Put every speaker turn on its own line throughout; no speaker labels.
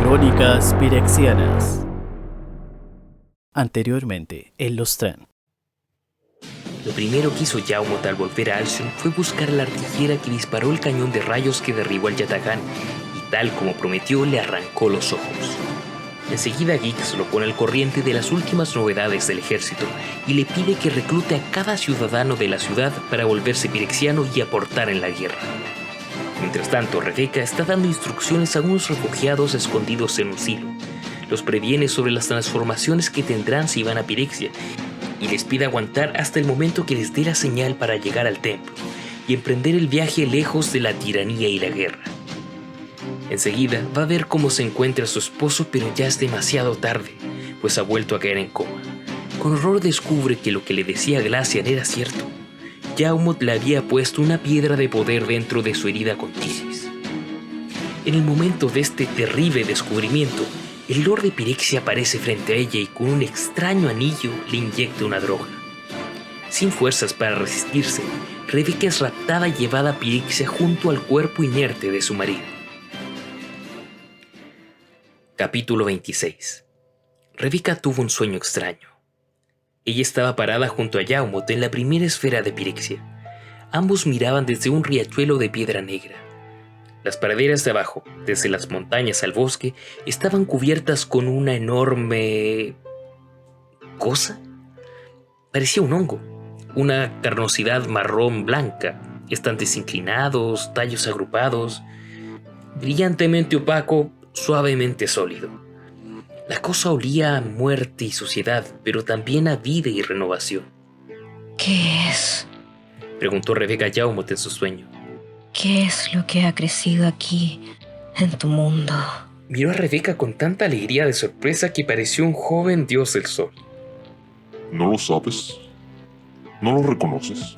Crónicas Pirexianas. Anteriormente, en Los Tren.
Lo primero que hizo Yaumot al volver a Alshun fue buscar a la artillera que disparó el cañón de rayos que derribó al Yatagán y, tal como prometió, le arrancó los ojos. Enseguida Gix lo pone al corriente de las últimas novedades del ejército y le pide que reclute a cada ciudadano de la ciudad para volverse pirexiano y aportar en la guerra. Mientras tanto, Rebeca está dando instrucciones a unos refugiados escondidos en un silo. Los previene sobre las transformaciones que tendrán si van a Pirexia y les pide aguantar hasta el momento que les dé la señal para llegar al templo y emprender el viaje lejos de la tiranía y la guerra. Enseguida va a ver cómo se encuentra su esposo, pero ya es demasiado tarde, pues ha vuelto a caer en coma. Con horror descubre que lo que le decía Glacian era cierto. Yaumot le había puesto una piedra de poder dentro de su herida con Tisis. En el momento de este terrible descubrimiento, el Lord de Pirexia aparece frente a ella y con un extraño anillo le inyecta una droga. Sin fuerzas para resistirse, Rebeca es raptada y llevada a Pirexia junto al cuerpo inerte de su marido. Capítulo 26. Rebeca tuvo un sueño extraño. Ella estaba parada junto a Yaumot en la primera esfera de Pirexia. Ambos miraban desde un riachuelo de piedra negra. Las praderas de abajo, desde las montañas al bosque, estaban cubiertas con una enorme... ¿cosa? Parecía un hongo, una carnosidad marrón blanca, estantes inclinados, tallos agrupados, brillantemente opaco, suavemente sólido. La cosa olía a muerte y suciedad, pero también a vida y renovación.
¿Qué es?
Preguntó Rebeca a Yaumot en su sueño.
¿Qué es lo que ha crecido aquí, en tu mundo?
Miró a Rebeca con tanta alegría de sorpresa que pareció un joven dios del sol.
¿No lo sabes? ¿No lo reconoces?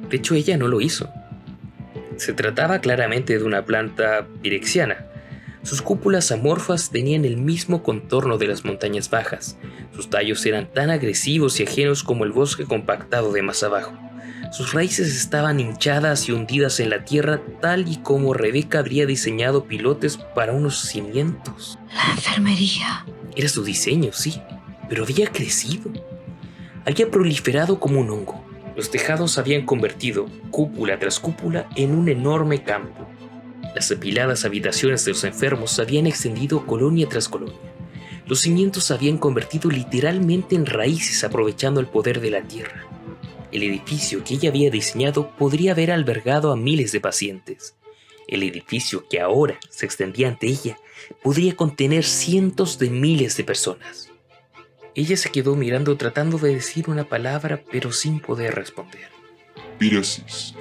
De hecho, ella no lo hizo. Se trataba claramente de una planta pirexiana. Sus cúpulas amorfas tenían el mismo contorno de las montañas bajas. Sus tallos eran tan agresivos y ajenos como el bosque compactado de más abajo. Sus raíces estaban hinchadas y hundidas en la tierra, tal y como Rebeca habría diseñado pilotes para unos cimientos.
La enfermería.
Era su diseño, sí, pero había crecido. Había proliferado como un hongo. Los tejados habían convertido, cúpula tras cúpula, en un enorme campo. Las apiladas habitaciones de los enfermos se habían extendido colonia tras colonia. Los cimientos se habían convertido literalmente en raíces, aprovechando el poder de la tierra. El edificio que ella había diseñado podría haber albergado a miles de pacientes. El edificio que ahora se extendía ante ella podría contener cientos de miles de personas. Ella se quedó mirando tratando de decir una palabra, pero sin poder responder.
Piresis.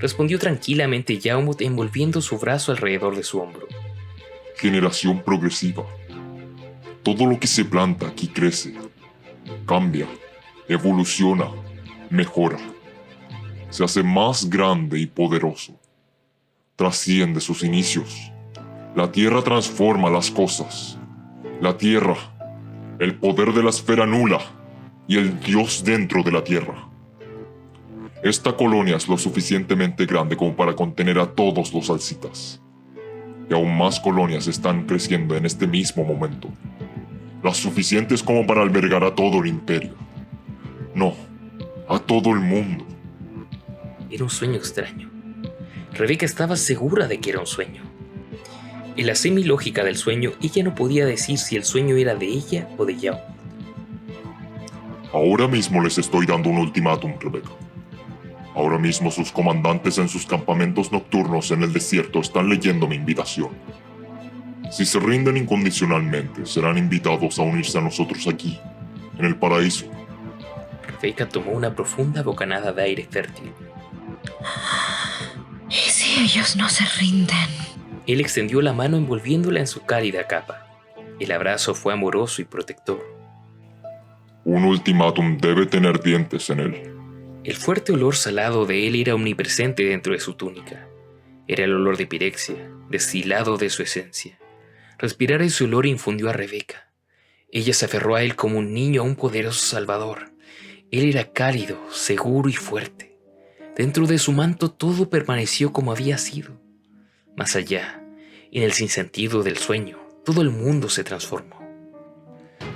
Respondió tranquilamente Yaumot, envolviendo su brazo alrededor de su hombro.
Generación progresiva. Todo lo que se planta aquí crece, cambia, evoluciona, mejora. Se hace más grande y poderoso. Trasciende sus inicios. La tierra transforma las cosas. La tierra, el poder de la esfera nula y el dios dentro de la tierra. Esta colonia es lo suficientemente grande como para contener a todos los alcitas. Y aún más colonias están creciendo en este mismo momento. Las suficientes como para albergar a todo el imperio. No, a todo el mundo.
Era un sueño extraño. Rebeca estaba segura de que era un sueño. En la semilógica del sueño, ella no podía decir si el sueño era de ella o de Yaumot.
Ahora mismo les estoy dando un ultimátum, Rebeca. Ahora mismo sus comandantes en sus campamentos nocturnos en el desierto están leyendo mi invitación. Si se rinden incondicionalmente, serán invitados a unirse a nosotros aquí, en el paraíso.
Rebeca tomó una profunda bocanada de aire fértil.
¿Y si ellos no se rinden?
Él extendió la mano envolviéndola en su cálida capa. El abrazo fue amoroso y protector.
Un ultimátum debe tener dientes en él.
El fuerte olor salado de él era omnipresente dentro de su túnica. Era el olor de Pirexia, destilado de su esencia. Respirar ese olor infundió a Rebeca. Ella se aferró a él como un niño a un poderoso salvador. Él era cálido, seguro y fuerte. Dentro de su manto todo permaneció como había sido. Más allá, en el sinsentido del sueño, todo el mundo se transformó.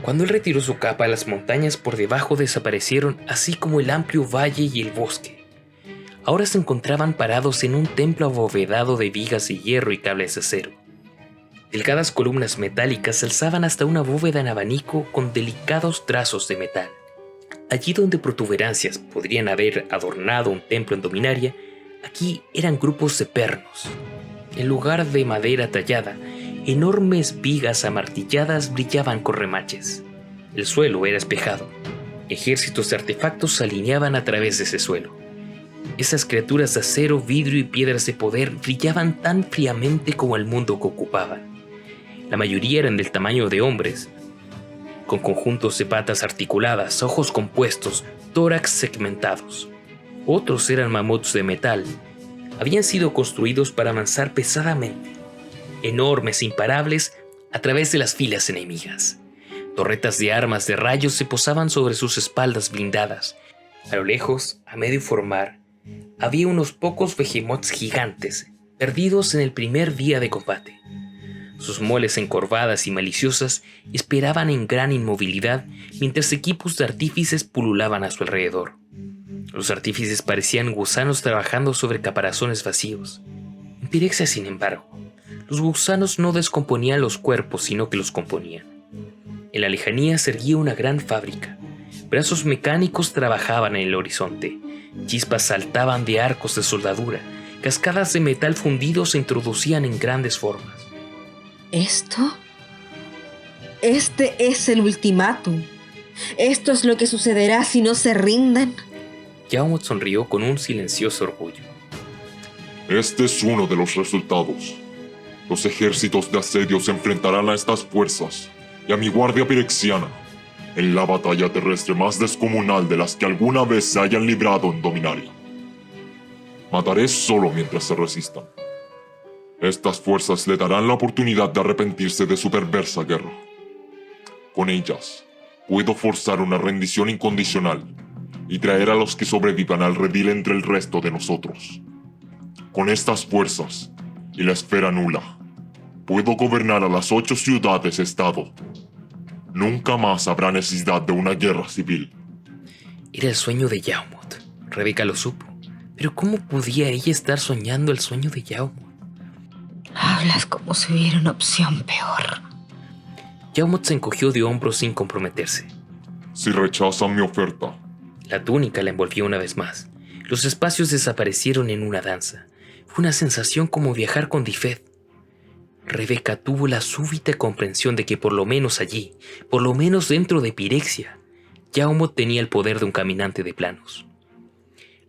Cuando él retiró su capa, las montañas por debajo desaparecieron, así como el amplio valle y el bosque. Ahora se encontraban parados en un templo abovedado de vigas de hierro y cables de acero. Delgadas columnas metálicas se alzaban hasta una bóveda en abanico con delicados trazos de metal. Allí donde protuberancias podrían haber adornado un templo en Dominaria, aquí eran grupos de pernos. En lugar de madera tallada, enormes vigas amartilladas brillaban con remaches. El suelo era espejado. Ejércitos de artefactos se alineaban a través de ese suelo. Esas criaturas de acero, vidrio y piedras de poder brillaban tan fríamente como el mundo que ocupaban. La mayoría eran del tamaño de hombres, con conjuntos de patas articuladas, ojos compuestos, tórax segmentados. Otros eran mamuts de metal. Habían sido construidos para avanzar pesadamente, enormes e imparables, a través de las filas enemigas. Torretas de armas de rayos se posaban sobre sus espaldas blindadas. A lo lejos, a medio formar, había unos pocos behemoths gigantes, perdidos en el primer día de combate. Sus moles encorvadas y maliciosas esperaban en gran inmovilidad mientras equipos de artífices pululaban a su alrededor. Los artífices parecían gusanos trabajando sobre caparazones vacíos. En Pirexia, sin embargo, los gusanos no descomponían los cuerpos, sino que los componían. En la lejanía se erguía una gran fábrica. Brazos mecánicos trabajaban en el horizonte. Chispas saltaban de arcos de soldadura. Cascadas de metal fundido se introducían en grandes formas.
¿Esto? Este es el ultimátum. ¿Esto es lo que sucederá si no se rinden?
Yaumot sonrió con un silencioso orgullo.
Este es uno de los resultados. Los ejércitos de asedio se enfrentarán a estas fuerzas y a mi guardia pirexiana en la batalla terrestre más descomunal de las que alguna vez se hayan librado en Dominaria. Mataré solo mientras se resistan. Estas fuerzas le darán la oportunidad de arrepentirse de su perversa guerra. Con ellas, puedo forzar una rendición incondicional y traer a los que sobrevivan al redil entre el resto de nosotros. Con estas fuerzas y la esfera nula, puedo gobernar a las 8 ciudades-estado. Nunca más habrá necesidad de una guerra civil.
Era el sueño de Yaumot. Rebeca lo supo. Pero ¿cómo podía ella estar soñando el sueño de Yaumot?
Hablas como si hubiera una opción peor.
Yaumot se encogió de hombros sin comprometerse.
Si rechazan mi oferta.
La túnica la envolvió una vez más. Los espacios desaparecieron en una danza. Fue una sensación como viajar con Difed. Rebeca tuvo la súbita comprensión de que por lo menos allí, por lo menos dentro de Pirexia, Yaumot tenía el poder de un caminante de planos.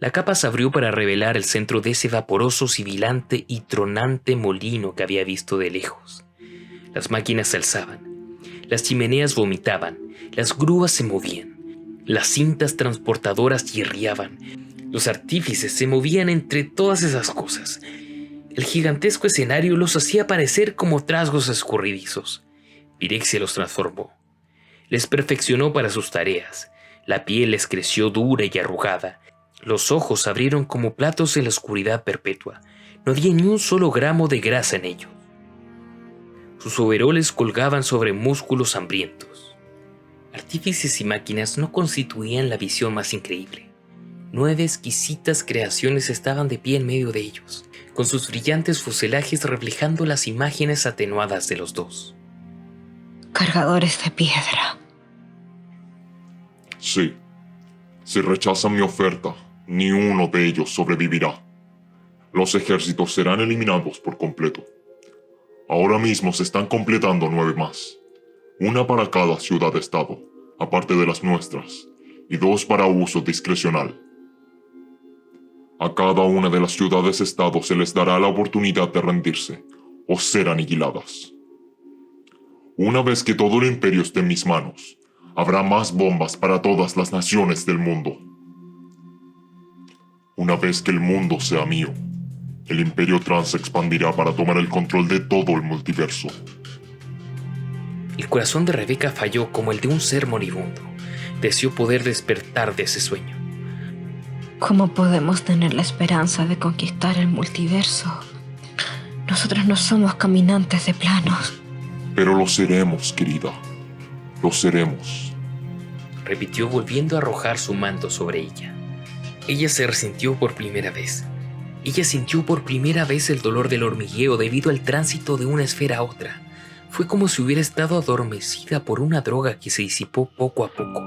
La capa se abrió para revelar el centro de ese vaporoso, sibilante y tronante molino que había visto de lejos. Las máquinas se alzaban, las chimeneas vomitaban, las grúas se movían, las cintas transportadoras chirriaban, los artífices se movían entre todas esas cosas. El gigantesco escenario los hacía parecer como trasgos escurridizos. Pirexia los transformó. Les perfeccionó para sus tareas. La piel les creció dura y arrugada. Los ojos se abrieron como platos en la oscuridad perpetua. No había ni un solo gramo de grasa en ellos. Sus overoles colgaban sobre músculos hambrientos. Artífices y máquinas no constituían la visión más increíble. 9 exquisitas creaciones estaban de pie en medio de ellos, con sus brillantes fuselajes reflejando las imágenes atenuadas de los dos.
Cargadores de piedra.
Sí. Si rechazan mi oferta, ni uno de ellos sobrevivirá. Los ejércitos serán eliminados por completo. Ahora mismo se están completando 9 más. 1 para cada ciudad-estado, aparte de las nuestras, y 2 para uso discrecional. A cada una de las ciudades-estado se les dará la oportunidad de rendirse o ser aniquiladas. Una vez que todo el imperio esté en mis manos, habrá más bombas para todas las naciones del mundo. Una vez que el mundo sea mío, el Imperio Trans se expandirá para tomar el control de todo el multiverso.
El corazón de Rebeca falló como el de un ser moribundo. Deseó poder despertar de ese sueño.
¿Cómo podemos tener la esperanza de conquistar el multiverso? Nosotros no somos caminantes de planos.
Pero lo seremos, querida. Lo seremos.
Repitió volviendo a arrojar su manto sobre ella. Ella se resintió por primera vez. Ella sintió por primera vez el dolor del hormigueo debido al tránsito de una esfera a otra. Fue como si hubiera estado adormecida por una droga que se disipó poco a poco.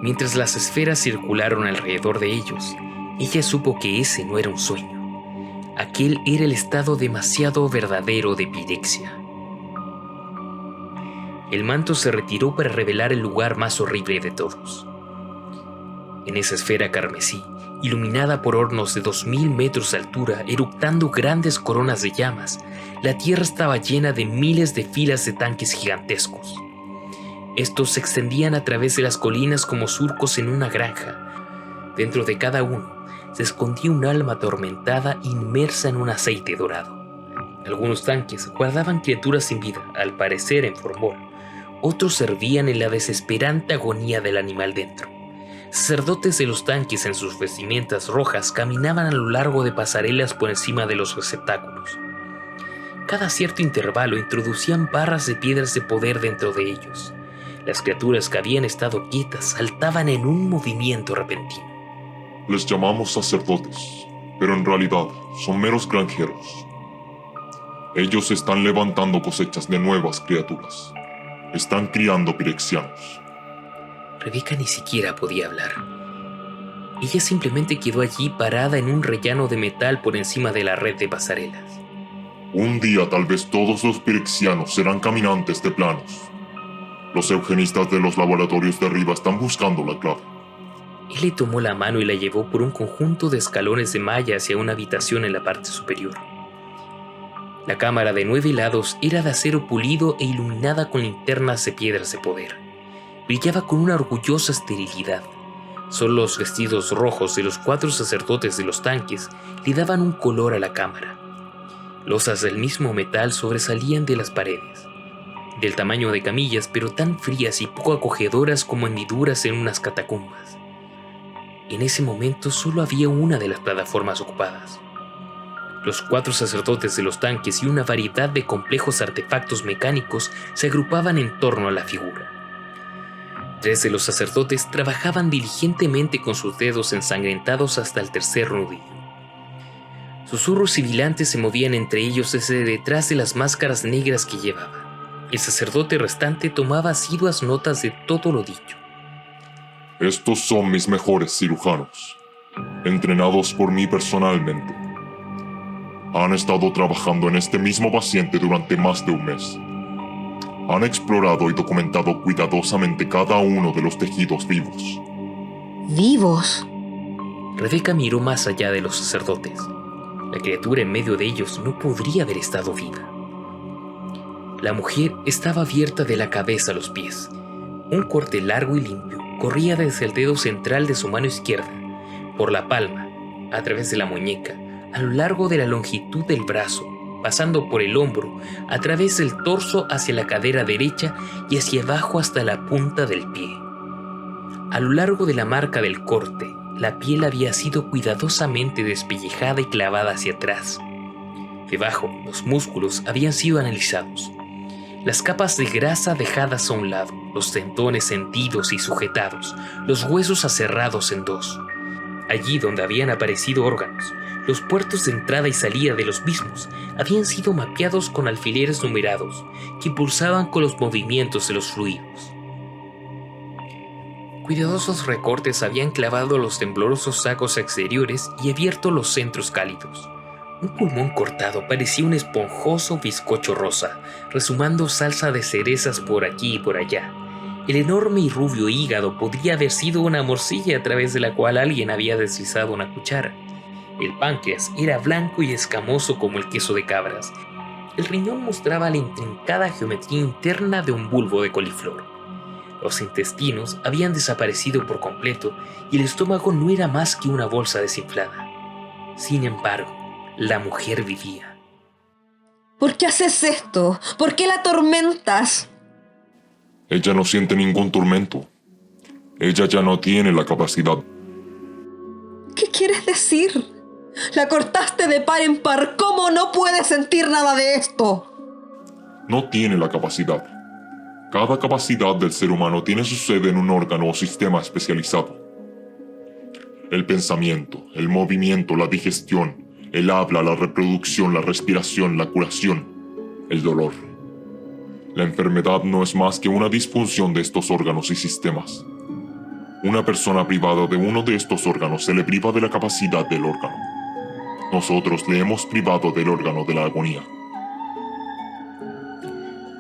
Mientras las esferas circularon alrededor de ellos, ella supo que ese no era un sueño. Aquel era el estado demasiado verdadero de pirexia. El manto se retiró para revelar el lugar más horrible de todos. En esa esfera carmesí, iluminada por hornos de 2000 metros de altura, eructando grandes coronas de llamas, la tierra estaba llena de miles de filas de tanques gigantescos. Estos se extendían a través de las colinas como surcos en una granja. Dentro de cada uno se escondía un alma atormentada inmersa en un aceite dorado. Algunos tanques guardaban criaturas sin vida, al parecer en formol. Otros servían en la desesperante agonía del animal dentro. Sacerdotes de los tanques en sus vestimentas rojas caminaban a lo largo de pasarelas por encima de los receptáculos. Cada cierto intervalo introducían barras de piedras de poder dentro de ellos. Las criaturas que habían estado quietas saltaban en un movimiento repentino.
Les llamamos sacerdotes, pero en realidad son meros granjeros. Ellos están levantando cosechas de nuevas criaturas. Están criando pirexianos.
Rebeca ni siquiera podía hablar. Ella simplemente quedó allí parada en un rellano de metal por encima de la red de pasarelas.
Un día tal vez todos los pirexianos serán caminantes de planos. Los eugenistas de los laboratorios de arriba están buscando la clave.
Él le tomó la mano y la llevó por un conjunto de escalones de malla hacia una habitación en la parte superior. La cámara de 9 lados era de acero pulido e iluminada con linternas de piedras de poder. Brillaba con una orgullosa esterilidad. Solo los vestidos rojos de los 4 sacerdotes de los tanques le daban un color a la cámara. Losas del mismo metal sobresalían de las paredes, del tamaño de camillas, pero tan frías y poco acogedoras como hendiduras en unas catacumbas. En ese momento solo había una de las plataformas ocupadas. Los 4 sacerdotes de los tanques y una variedad de complejos artefactos mecánicos se agrupaban en torno a la figura. 3 de los sacerdotes trabajaban diligentemente con sus dedos ensangrentados hasta el tercer nudillo. Susurros sibilantes se movían entre ellos desde detrás de las máscaras negras que llevaba. El sacerdote restante tomaba asiduas notas de todo lo dicho.
Estos son mis mejores cirujanos, entrenados por mí personalmente. Han estado trabajando en este mismo paciente durante más de un mes. Han explorado y documentado cuidadosamente cada uno de los tejidos vivos.
¿Vivos?
Rebeca miró más allá de los sacerdotes. La criatura en medio de ellos no podría haber estado viva. La mujer estaba abierta de la cabeza a los pies. Un corte largo y limpio corría desde el dedo central de su mano izquierda, por la palma, a través de la muñeca, a lo largo de la longitud del brazo, pasando por el hombro, a través del torso hacia la cadera derecha y hacia abajo hasta la punta del pie. A lo largo de la marca del corte, la piel había sido cuidadosamente despellejada y clavada hacia atrás. Debajo, los músculos habían sido analizados. Las capas de grasa dejadas a un lado, los tendones hendidos y sujetados, los huesos aserrados en 2. Allí donde habían aparecido órganos, los puertos de entrada y salida de los mismos habían sido mapeados con alfileres numerados que pulsaban con los movimientos de los fluidos. Cuidadosos recortes habían clavado los temblorosos sacos exteriores y abierto los centros cálidos. Un pulmón cortado parecía un esponjoso bizcocho rosa, resumando salsa de cerezas por aquí y por allá. El enorme y rubio hígado podría haber sido una morcilla a través de la cual alguien había deslizado una cuchara. El páncreas era blanco y escamoso como el queso de cabras. El riñón mostraba la intrincada geometría interna de un bulbo de coliflor. Los intestinos habían desaparecido por completo y el estómago no era más que una bolsa desinflada. Sin embargo, la mujer vivía.
¿Por qué haces esto? ¿Por qué la atormentas?
Ella no siente ningún tormento. Ella ya no tiene la capacidad.
¿Qué quieres decir? La cortaste de par en par. ¿Cómo no puede sentir nada de esto?
no tiene la capacidad. Cada capacidad del ser humano tiene su sede en un órgano o sistema especializado. El pensamiento, el movimiento, la digestión, el habla, la reproducción, la respiración, la curación, el dolor. La enfermedad no es más que una disfunción de estos órganos y sistemas. Una persona privada de uno de estos órganos se le priva de la capacidad del órgano. Nosotros le hemos privado del órgano de la agonía.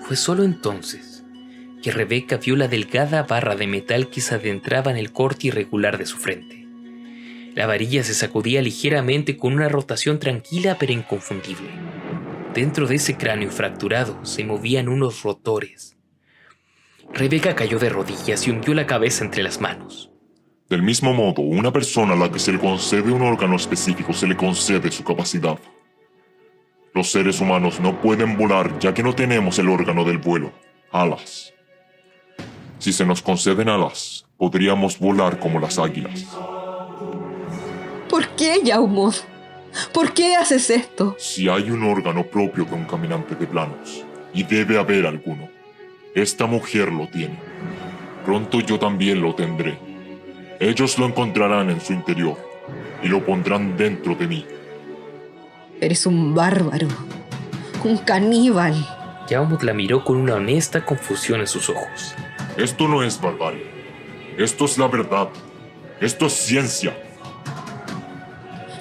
Fue solo entonces que Rebeca vio la delgada barra de metal que se adentraba en el corte irregular de su frente. La varilla se sacudía ligeramente con una rotación tranquila pero inconfundible. Dentro de ese cráneo fracturado se movían unos rotores. Rebeca cayó de rodillas y hundió la cabeza entre las manos.
Del mismo modo, una persona a la que se le concede un órgano específico se le concede su capacidad. Los seres humanos no pueden volar ya que no tenemos el órgano del vuelo, alas. Si se nos conceden alas, podríamos volar como las águilas.
¿Por qué, Yaumod? ¿Por qué haces esto?
Si hay un órgano propio de un caminante de planos, y debe haber alguno, esta mujer lo tiene. Pronto yo también lo tendré. Ellos lo encontrarán en su interior y lo pondrán dentro de mí.
Eres un bárbaro, un caníbal.
Yaumod la miró con una honesta confusión en sus ojos.
Esto no es barbarie. Esto es la verdad. Esto es ciencia.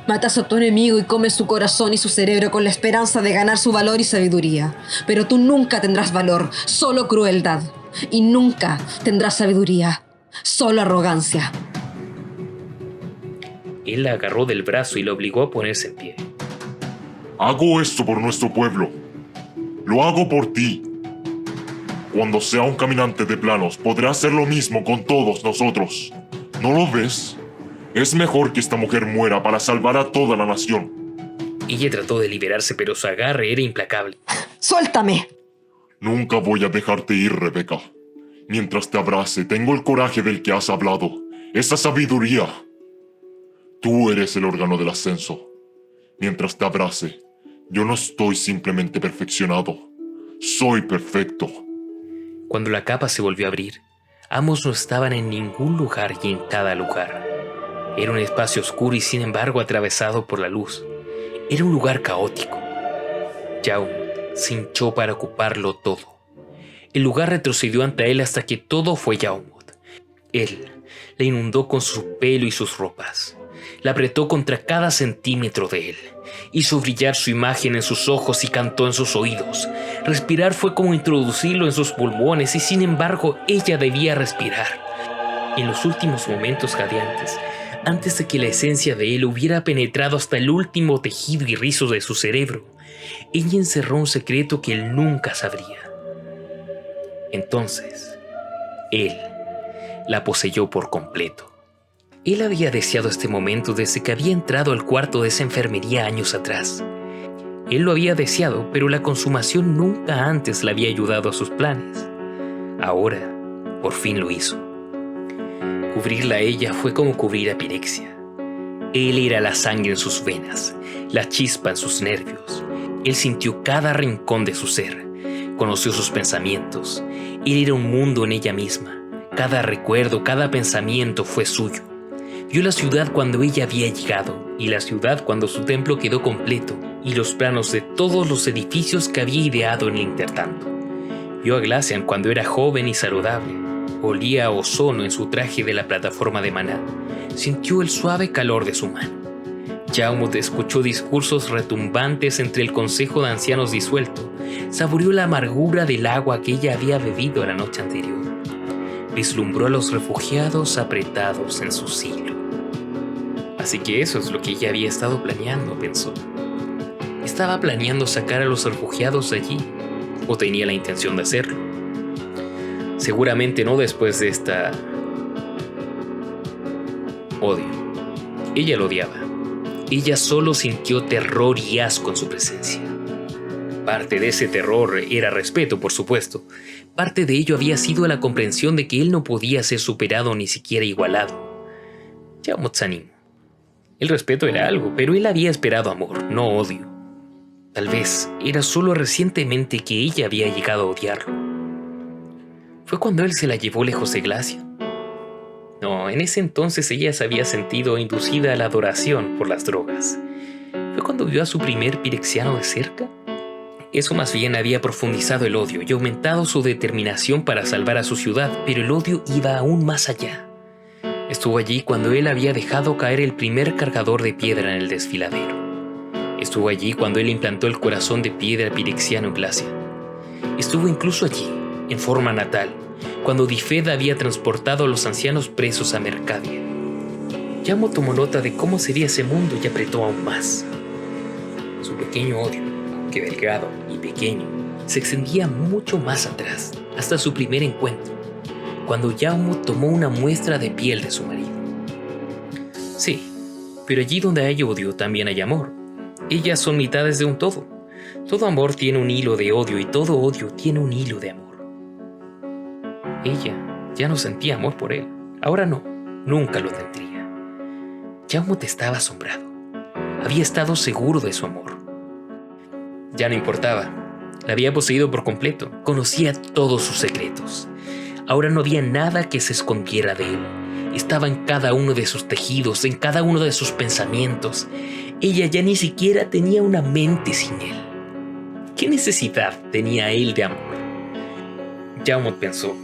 Matas a tu enemigo y comes su corazón y su cerebro con la esperanza de ganar su valor y sabiduría. Pero tú nunca tendrás valor, solo crueldad. Y nunca tendrás sabiduría, solo arrogancia.
Él la agarró del brazo y la obligó a ponerse en pie.
Hago esto por nuestro pueblo. Lo hago por ti. Cuando sea un caminante de planos, podrá hacer lo mismo con todos nosotros. ¿No lo ves? Es mejor que esta mujer muera para salvar a toda la nación.
Ella trató de liberarse, pero su agarre era implacable.
¡Suéltame!
Nunca voy a dejarte ir, Rebeca. Mientras te abrace, tengo el coraje del que has hablado. Esa sabiduría. Tú eres el órgano del ascenso. Mientras te abrace, yo no estoy simplemente perfeccionado. Soy perfecto.
Cuando la capa se volvió a abrir, ambos no estaban en ningún lugar y en cada lugar. Era un espacio oscuro y sin embargo atravesado por la luz. Era un lugar caótico. Yaumod se hinchó para ocuparlo todo. El lugar retrocedió ante él hasta que todo fue Yaumod. Él la inundó con su pelo y sus ropas. La apretó contra cada centímetro de él. Hizo brillar su imagen en sus ojos y cantó en sus oídos. Respirar fue como introducirlo en sus pulmones y sin embargo ella debía respirar. En los últimos momentos jadeantes, antes de que la esencia de él hubiera penetrado hasta el último tejido y rizo de su cerebro, ella encerró un secreto que él nunca sabría. Entonces, él la poseyó por completo. Él había deseado este momento desde que había entrado al cuarto de esa enfermería años atrás. Él lo había deseado, pero la consumación nunca antes le había ayudado a sus planes. Ahora, por fin lo hizo. Cubrirla a ella fue como cubrir a Pirexia. Él era la sangre en sus venas, la chispa en sus nervios. Él sintió cada rincón de su ser, conoció sus pensamientos. Él era un mundo en ella misma. Cada recuerdo, cada pensamiento fue suyo. Vio la ciudad cuando ella había llegado, y la ciudad cuando su templo quedó completo, y los planos de todos los edificios que había ideado en el intertanto. Vio a Glacian cuando era joven y saludable. Olía a ozono en su traje de la plataforma de Maná. Sintió el suave calor de su mano. Yaumod escuchó discursos retumbantes entre el consejo de ancianos disuelto. Saboreó la amargura del agua que ella había bebido la noche anterior. Vislumbró a los refugiados apretados en su silo. Así que eso es lo que ella había estado planeando, pensó. ¿Estaba planeando sacar a los refugiados de allí? ¿O tenía la intención de hacerlo? Seguramente no después de esta... odio. Ella lo odiaba. Ella solo sintió terror y asco en su presencia. Parte de ese terror era respeto, por supuesto. Parte de ello había sido la comprensión de que él no podía ser superado ni siquiera igualado. Yaumod se animó. El respeto era algo, pero él había esperado amor, no odio. Tal vez era solo recientemente que ella había llegado a odiarlo. Fue cuando él se la llevó lejos de Glacia. No, en ese entonces ella se había sentido inducida a la adoración por las drogas. Fue cuando vio a su primer pirexiano de cerca. Eso más bien había profundizado el odio y aumentado su determinación para salvar a su ciudad, pero el odio iba aún más allá. Estuvo allí cuando él había dejado caer el primer cargador de piedra en el desfiladero. Estuvo allí cuando él implantó el corazón de piedra pirexiano en Glacia. Estuvo incluso allí, en forma natal, cuando Difed había transportado a los ancianos presos a Mercadia. Yamo tomó nota de cómo sería ese mundo y apretó aún más. Su pequeño odio, aunque delgado y pequeño, se extendía mucho más atrás, hasta su primer encuentro, cuando Yamo tomó una muestra de piel de su marido. Sí, pero allí donde hay odio también hay amor. Ellas son mitades de un todo. Todo amor tiene un hilo de odio y todo odio tiene un hilo de amor. Ella ya no sentía amor por él. Ahora no, nunca lo tendría. Yaumot estaba asombrado. Había estado seguro de su amor. Ya no importaba. La había poseído por completo. Conocía todos sus secretos. Ahora no había nada que se escondiera de él. Estaba en cada uno de sus tejidos, en cada uno de sus pensamientos. Ella ya ni siquiera tenía una mente sin él. ¿Qué necesidad tenía él de amor? Yaumot pensó.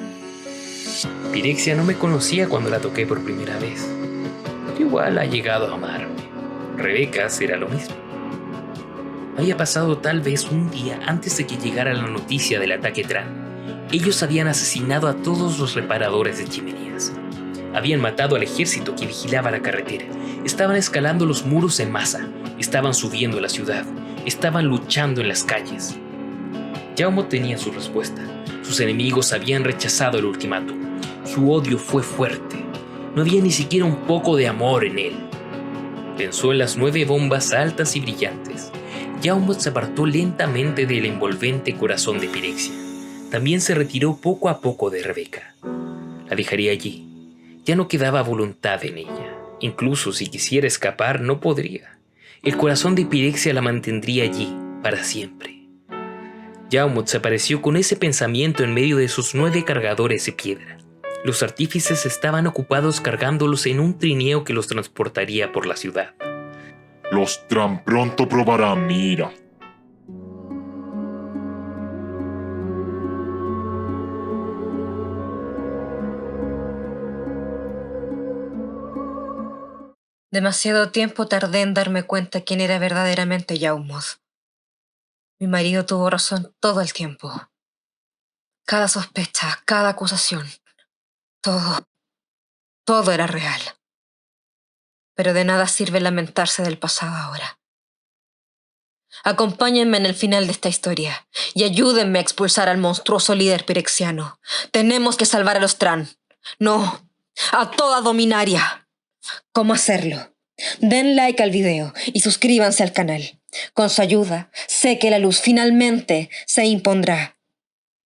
Pirexia no me conocía cuando la toqué por primera vez. Pero igual ha llegado a amarme. Rebeca será lo mismo. Había pasado tal vez un día antes de que llegara la noticia del ataque Tran. Ellos habían asesinado a todos los reparadores de chimeneas. Habían matado al ejército que vigilaba la carretera. Estaban escalando los muros en masa. Estaban subiendo a la ciudad. Estaban luchando en las calles. Yaumot tenía su respuesta. Sus enemigos habían rechazado el ultimátum. Su odio fue fuerte. No había ni siquiera un poco de amor en él. Pensó en las 9 bombas altas y brillantes. Yaumot se apartó lentamente del envolvente corazón de Pirexia. También se retiró poco a poco de Rebeca. La dejaría allí. Ya no quedaba voluntad en ella. Incluso si quisiera escapar, no podría. El corazón de Pirexia la mantendría allí para siempre. Yaumot se apareció con ese pensamiento en medio de sus 9 cargadores de piedra. Los artífices estaban ocupados cargándolos en un trineo que los transportaría por la ciudad.
Los Tran pronto probarán mi ira.
Demasiado tiempo tardé en darme cuenta quién era verdaderamente Yaumot. Mi marido tuvo razón todo el tiempo. Cada sospecha, cada acusación, todo era real. Pero de nada sirve lamentarse del pasado ahora. Acompáñenme en el final de esta historia y ayúdenme a expulsar al monstruoso líder pirexiano. Tenemos que salvar a los Tran. No, a toda Dominaria. ¿Cómo hacerlo? Den like al video y suscríbanse al canal. Con su ayuda, sé que la luz finalmente se impondrá